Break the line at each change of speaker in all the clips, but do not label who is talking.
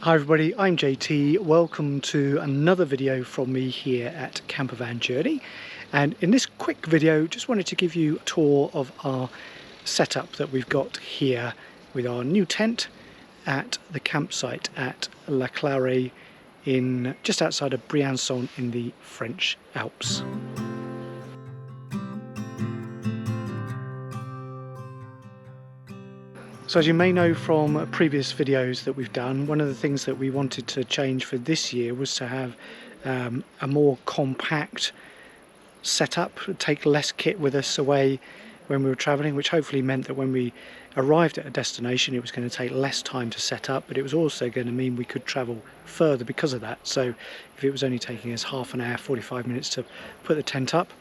Hi everybody, I'm JT. Welcome to another video from me here at Campervan Journey. And in this quick video, just wanted to give you a tour of our setup that we've got here with our new tent at the campsite at La Claire in just outside of Briançon in the French Alps. So as you may know from previous videos that we've done, one of the things that we wanted to change for this year was to have a more compact setup, take less kit with us away when we were travelling, which hopefully meant that when we arrived at a destination it was going to take less time to set up, but it was also going to mean we could travel further because of that. So if it was only taking us half an hour, 45 minutes to put the tent up,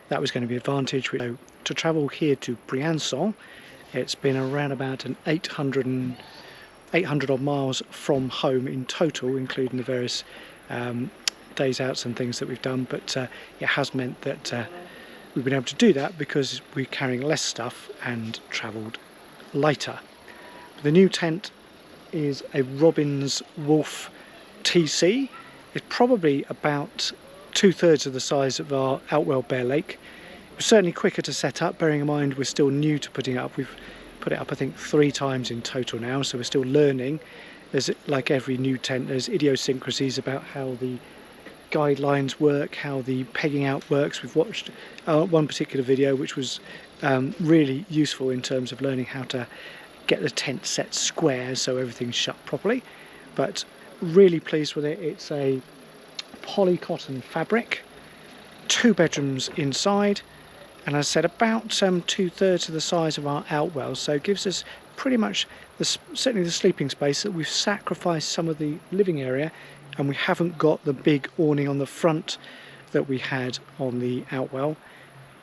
that was going to be an advantage. So to travel here to Briançon, it's been around about an 800 odd miles from home in total, including the various days outs and things that we've done, but it has meant that we've been able to do that because we're carrying less stuff and travelled lighter. The new tent is a Robbins Wolf TC. It's probably about 2/3 of the size of our Outwell Bear Lake. Certainly quicker to set up, bearing in mind we're still new to putting it up. We've put it up I think 3 times in total now, so we're still learning. There's, like every new tent, there's idiosyncrasies about how the guidelines work, how the pegging out works. We've watched one particular video which was really useful in terms of learning how to get the tent set square so everything's shut properly, but really pleased with it. It's a poly cotton fabric, 2 bedrooms inside, and as I said, about 2/3 of the size of our Outwell, so it gives us pretty much certainly the sleeping space. That we've sacrificed some of the living area, and we haven't got the big awning on the front that we had on the Outwell,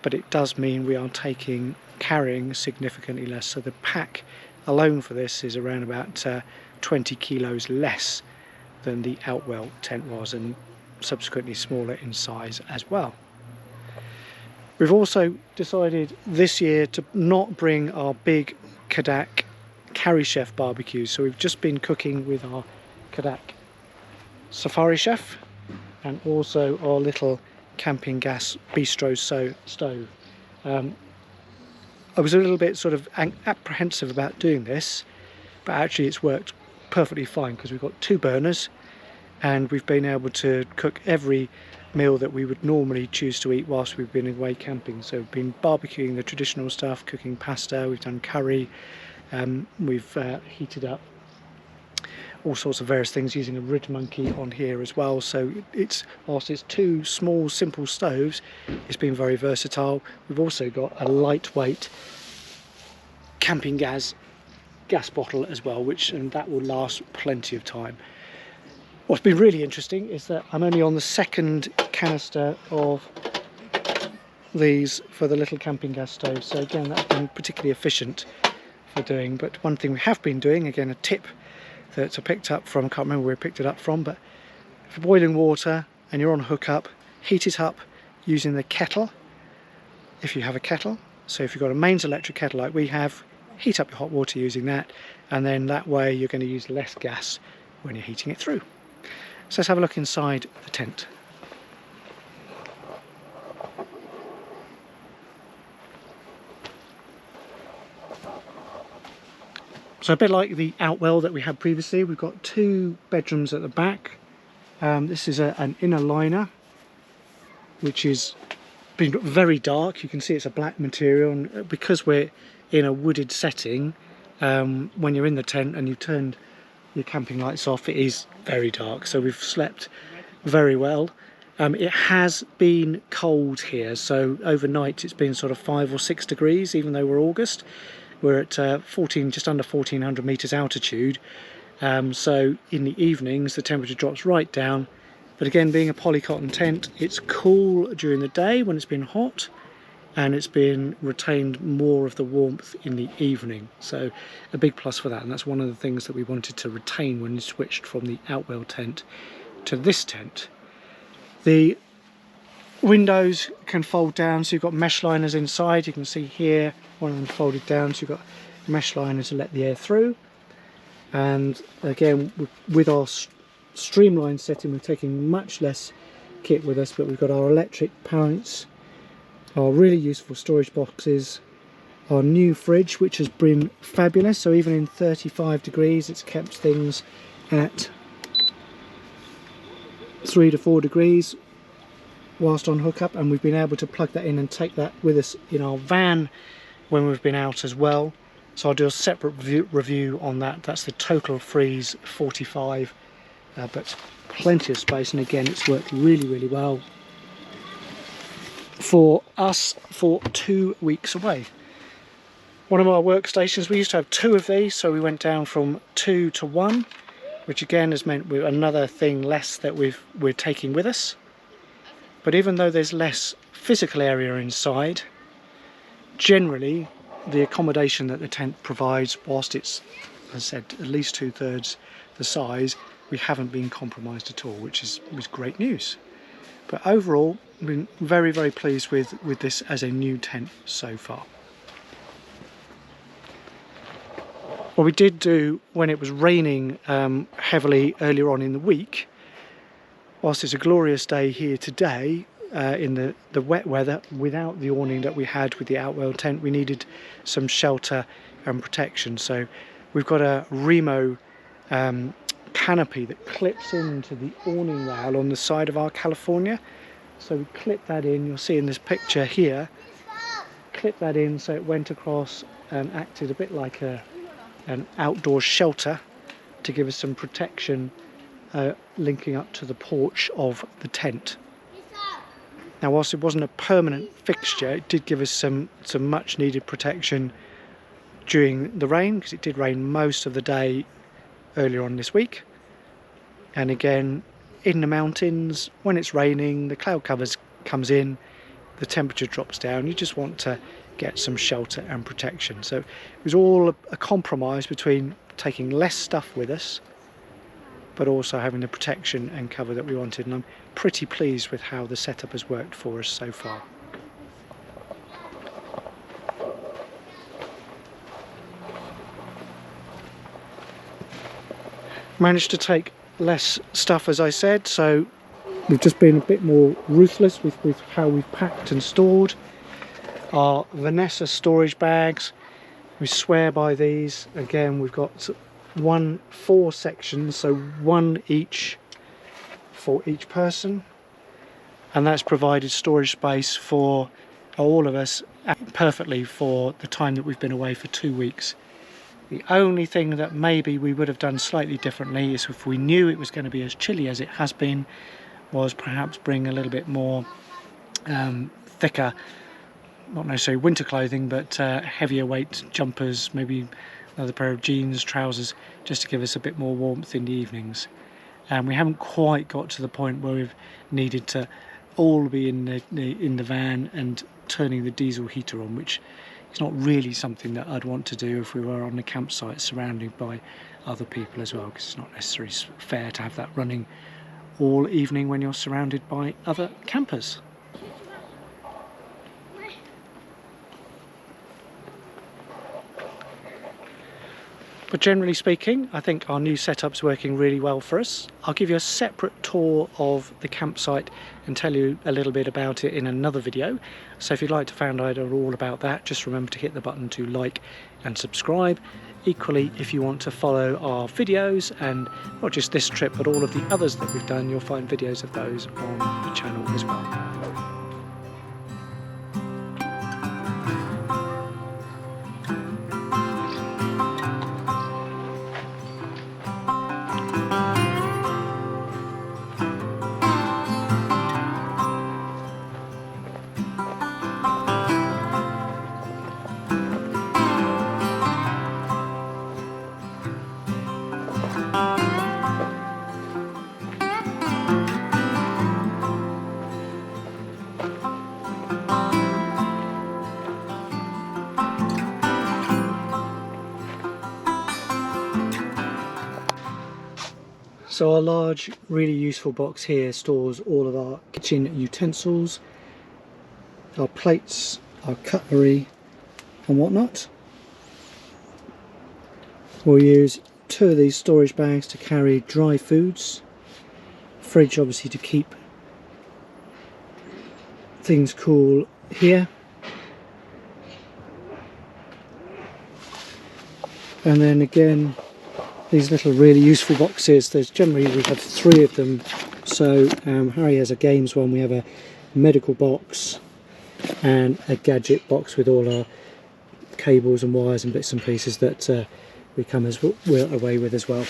but it does mean we are carrying significantly less. So the pack alone for this is around about 20 kilos less than the Outwell tent was, and subsequently smaller in size as well. We've also decided this year to not bring our big Kadak Carry Chef barbecue, so we've just been cooking with our Kadak Safari Chef and also our little camping gas bistro stove. I was a little bit sort of apprehensive about doing this, but actually it's worked perfectly fine because we've got 2 burners and we've been able to cook every meal that we would normally choose to eat whilst we've been away camping. So we've been barbecuing the traditional stuff, cooking pasta, we've done curry, we've heated up all sorts of various things using a Ridge Monkey on here as well. So whilst it's 2 small simple stoves, it's been very versatile. We've also got a lightweight camping gas bottle as well, and that will last plenty of time. What's been really interesting is that I'm only on the 2nd canister of these for the little camping gas stove, so again that's been particularly efficient for doing. But one thing we have been doing, again a tip that I picked up from, I can't remember where I picked it up from, but for boiling water and you're on hookup, heat it up using the kettle if you have a kettle. So if you've got a mains electric kettle like we have, heat up your hot water using that, and then that way you're going to use less gas when you're heating it through. So let's have a look inside the tent. So a bit like the Outwell that we had previously, we've got 2 bedrooms at the back. This is an inner liner which is been very dark. You can see it's a black material, and because we're in a wooded setting, when you're in the tent and you've turned your camping lights off, it is very dark, so we've slept very well. It has been cold here, so overnight it's been sort of 5 or 6 degrees, even though we're August. We're at just under 1400 meters altitude, so in the evenings the temperature drops right down. But again, being a polycotton tent, it's cool during the day when it's been hot, and it's been retained more of the warmth in the evening, so a big plus for that. And that's one of the things that we wanted to retain when we switched from the Outwell tent to this tent. The windows can fold down, so you've got mesh liners inside. You can see here one of them folded down, so you've got mesh liners to let the air through. And again, with our streamlined setting, we're taking much less kit with us, but we've got our electric pounce, our really useful storage boxes, our new fridge, which has been fabulous. So even in 35 degrees, it's kept things at 3 to 4 degrees whilst on hookup, and we've been able to plug that in and take that with us in our van when we've been out as well. So I'll do a separate review on that. That's the Total Freeze 45, but plenty of space, and again, it's worked really well for us for 2 weeks away. One of our workstations, we used to have 2 of these, so we went down from 2 to 1, which again has meant another thing less that we're taking with us. But even though there's less physical area inside, generally the accommodation that the tent provides, whilst it's, as I said, at least 2/3 the size, we haven't been compromised at all, which was great news. But overall, I've been very pleased with this as a new tent so far. What we did do when it was raining heavily earlier on in the week, whilst it's a glorious day here today, in the wet weather, without the awning that we had with the Outwell tent, we needed some shelter and protection. So we've got a Remo canopy that clips into the awning rail on the side of our California. So we clip that in, you'll see in this picture here, clip that in so it went across and acted a bit like an outdoor shelter to give us some protection linking up to the porch of the tent. Now, whilst it wasn't a permanent fixture, it did give us some much needed protection during the rain, because it did rain most of the day earlier on this week. And again, in the mountains, when it's raining, the cloud covers comes in, the temperature drops down, you just want to get some shelter and protection. So it was all a compromise between taking less stuff with us, but also having the protection and cover that we wanted, and I'm pretty pleased with how the setup has worked for us so far. Managed to take less stuff, as I said, so we've just been a bit more ruthless with how we've packed and stored. Our Vanessa storage bags, we swear by these. Again, we've got 4 sections, so 1 each for each person, and that's provided storage space for all of us perfectly for the time that we've been away for 2 weeks. The only thing that maybe we would have done slightly differently is if we knew it was going to be as chilly as it has been, was perhaps bring a little bit more thicker, not necessarily winter clothing, but heavier weight jumpers, maybe another pair of jeans, trousers, just to give us a bit more warmth in the evenings. And we haven't quite got to the point where we've needed to all be in the van and turning the diesel heater on, which is not really something that I'd want to do if we were on a campsite surrounded by other people as well, because it's not necessarily fair to have that running all evening when you're surrounded by other campers. But generally speaking, I think our new setup's working really well for us. I'll give you a separate tour of the campsite and tell you a little bit about it in another video. So if you'd like to find out all about that, just remember to hit the button to like and subscribe. Equally, if you want to follow our videos, and not just this trip, but all of the others that we've done, you'll find videos of those on the channel as well. So our large, really useful box here stores all of our kitchen utensils, our plates, our cutlery and whatnot. We'll use two of these storage bags to carry dry foods, fridge obviously to keep things cool here, and then again these little really useful boxes. There's generally, we have 3 of them. So Harry has a games one, we have a medical box and a gadget box with all our cables and wires and bits and pieces that we come away with as well.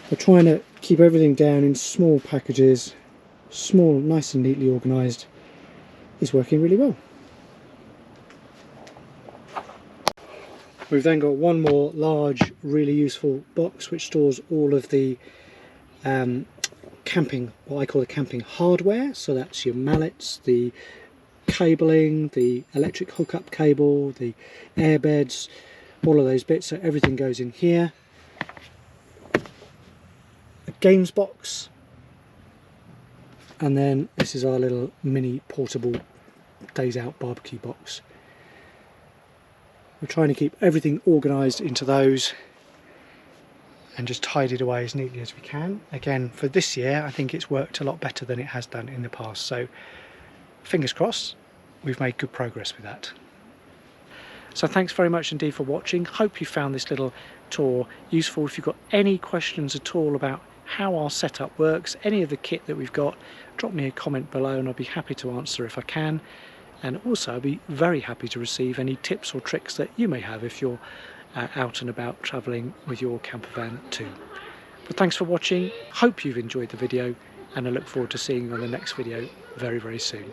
We're trying to keep everything down in small packages, small, nice and neatly organised. Is working really well. We've then got one more large, really useful box which stores all of the camping, what I call the camping hardware. So that's your mallets, the cabling, the electric hookup cable, the airbeds, all of those bits. So everything goes in here. A games box, and then this is our little mini portable days out barbecue box. We're trying to keep everything organised into those and just tidied away as neatly as we can. Again, for this year I think it's worked a lot better than it has done in the past, so fingers crossed we've made good progress with that. So thanks very much indeed for watching. Hope you found this little tour useful. If you've got any questions at all about how our setup works, any of the kit that we've got, drop me a comment below and I'll be happy to answer if I can. And also I'll be very happy to receive any tips or tricks that you may have if you're out and about travelling with your campervan too. But thanks for watching, hope you've enjoyed the video, and I look forward to seeing you on the next video very, very soon.